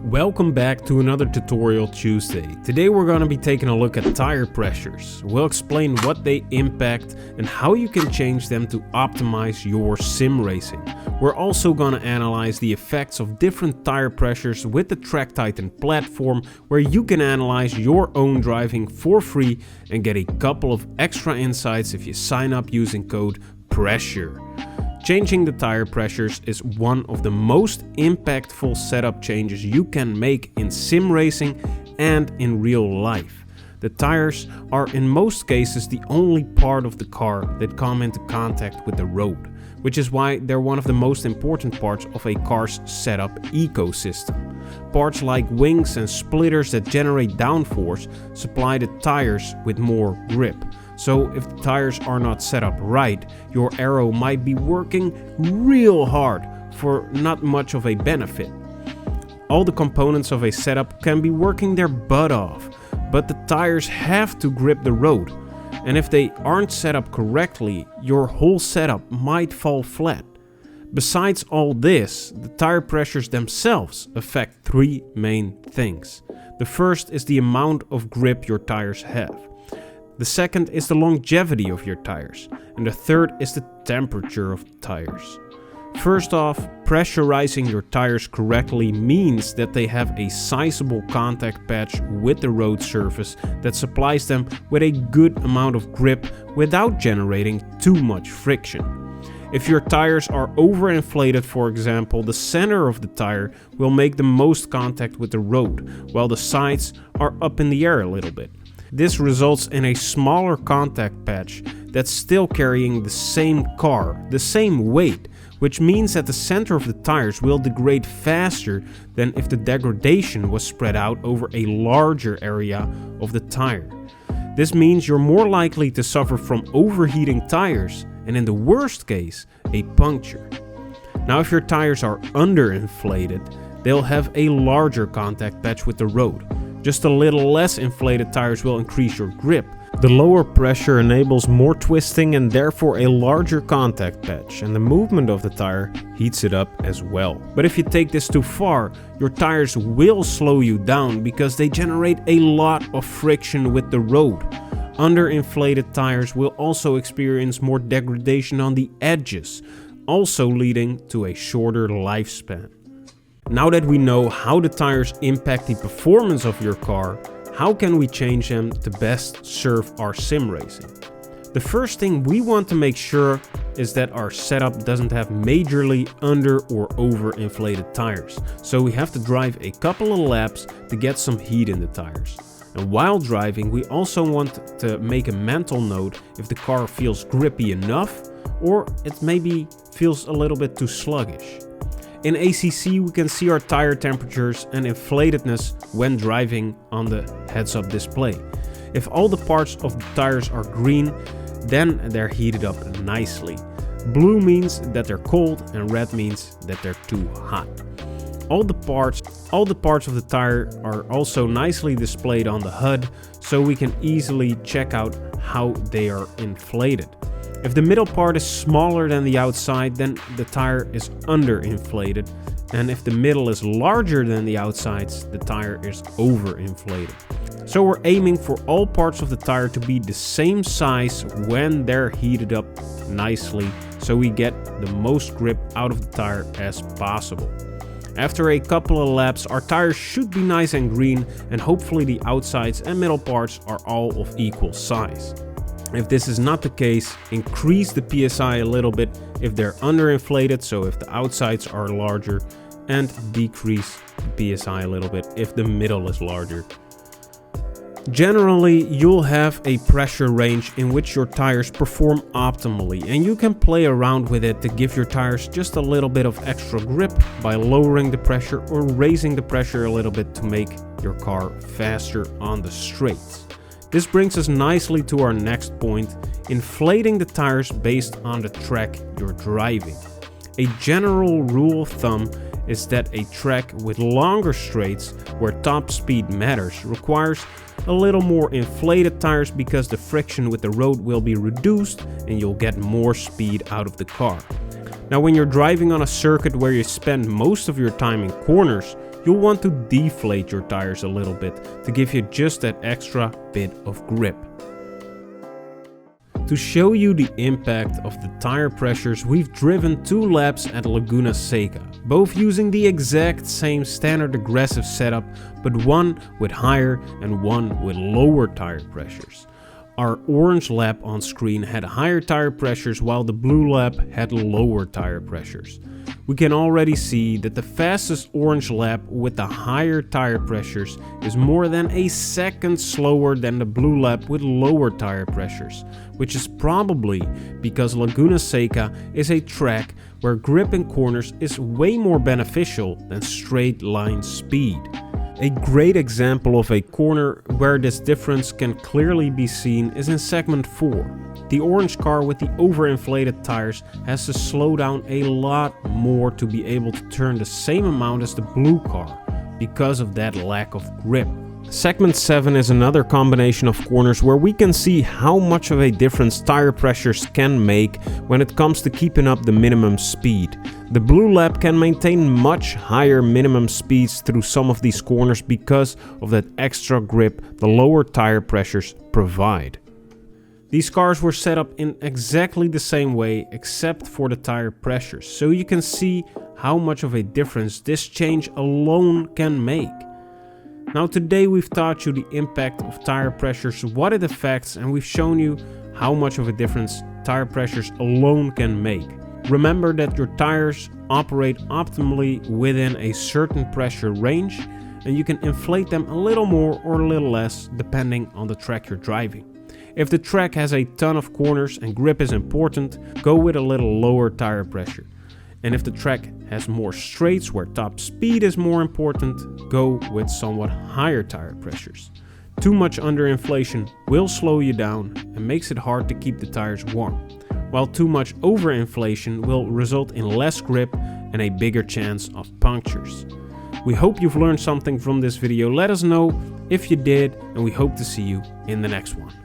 Welcome back to another Tutorial Tuesday. Today we're going to be taking a look at tire pressures. We'll explain what they impact and how you can change them to optimize your sim racing. We're also going to analyze the effects of different tire pressures with the Track Titan platform, where you can analyze your own driving for free and get a couple of extra insights if you sign up using code PRESSURE. Changing the tire pressures is one of the most impactful setup changes you can make in sim racing and in real life. The tires are in most cases the only part of the car that come into contact with the road, which is why they're one of the most important parts of a car's setup ecosystem. Parts like wings and splitters that generate downforce supply the tires with more grip. So if the tires are not set up right, your aero might be working real hard for not much of a benefit. All the components of a setup can be working their butt off, but the tires have to grip the road. And if they aren't set up correctly, your whole setup might fall flat. Besides all this, the tire pressures themselves affect three main things. The first is the amount of grip your tires have. The second is the longevity of your tires, and the third is the temperature of the tires. First off, pressurizing your tires correctly means that they have a sizable contact patch with the road surface that supplies them with a good amount of grip without generating too much friction. If your tires are overinflated, for example, the center of the tire will make the most contact with the road, while the sides are up in the air a little bit. This results in a smaller contact patch that's still carrying the same car, the same weight, which means that the center of the tires will degrade faster than if the degradation was spread out over a larger area of the tire. This means you're more likely to suffer from overheating tires and, in the worst case, a puncture. Now, if your tires are underinflated, they'll have a larger contact patch with the road. Just a little less inflated tires will increase your grip. The lower pressure enables more twisting and therefore a larger contact patch, and the movement of the tire heats it up as well. But if you take this too far, your tires will slow you down because they generate a lot of friction with the road. Underinflated tires will also experience more degradation on the edges, also leading to a shorter lifespan. Now that we know how the tires impact the performance of your car, how can we change them to best serve our sim racing? The first thing we want to make sure is that our setup doesn't have majorly under or overinflated tires. So we have to drive a couple of laps to get some heat in the tires. And while driving, we also want to make a mental note if the car feels grippy enough or it maybe feels a little bit too sluggish. In ACC, we can see our tire temperatures and inflatedness when driving on the heads-up display. If all the parts of the tires are green, then they're heated up nicely. Blue means that they're cold and red means that they're too hot. All the parts of the tire are also nicely displayed on the HUD, so we can easily check out how they are inflated. If the middle part is smaller than the outside, then the tire is underinflated. And if the middle is larger than the outsides, the tire is overinflated. So we're aiming for all parts of the tire to be the same size when they're heated up nicely, so we get the most grip out of the tire as possible. After a couple of laps, our tires should be nice and green, and hopefully the outsides and middle parts are all of equal size. If this is not the case, increase the PSI a little bit if they're underinflated, so if the outsides are larger, and decrease the PSI a little bit if the middle is larger. Generally, you'll have a pressure range in which your tires perform optimally, and you can play around with it to give your tires just a little bit of extra grip by lowering the pressure or raising the pressure a little bit to make your car faster on the straights. This brings us nicely to our next point, inflating the tires based on the track you're driving. A general rule of thumb is that a track with longer straights, where top speed matters, requires a little more inflated tires because the friction with the road will be reduced and you'll get more speed out of the car. Now, when you're driving on a circuit where you spend most of your time in corners, you'll want to deflate your tires a little bit to give you just that extra bit of grip. To show you the impact of the tire pressures, we've driven 2 laps at Laguna Seca, both using the exact same standard aggressive setup, but one with higher and one with lower tire pressures. Our orange lap on screen had higher tire pressures while the blue lap had lower tire pressures. We can already see that the fastest orange lap with the higher tire pressures is more than a second slower than the blue lap with lower tire pressures, which is probably because Laguna Seca is a track where grip in corners is way more beneficial than straight line speed. A great example of a corner where this difference can clearly be seen is in segment 4. The orange car with the overinflated tires has to slow down a lot more to be able to turn the same amount as the blue car because of that lack of grip. Segment 7 is another combination of corners where we can see how much of a difference tire pressures can make when it comes to keeping up the minimum speed. The blue lap can maintain much higher minimum speeds through some of these corners because of that extra grip the lower tire pressures provide. These cars were set up in exactly the same way except for the tire pressures, so you can see how much of a difference this change alone can make. Now today we've taught you the impact of tire pressures, what it affects, and we've shown you how much of a difference tire pressures alone can make. Remember that your tires operate optimally within a certain pressure range, and you can inflate them a little more or a little less depending on the track you're driving. If the track has a ton of corners and grip is important, go with a little lower tire pressure. And if the track has more straights where top speed is more important, go with somewhat higher tire pressures. Too much underinflation will slow you down and makes it hard to keep the tires warm, while too much overinflation will result in less grip and a bigger chance of punctures. We hope you've learned something from this video. Let us know if you did, and we hope to see you in the next one.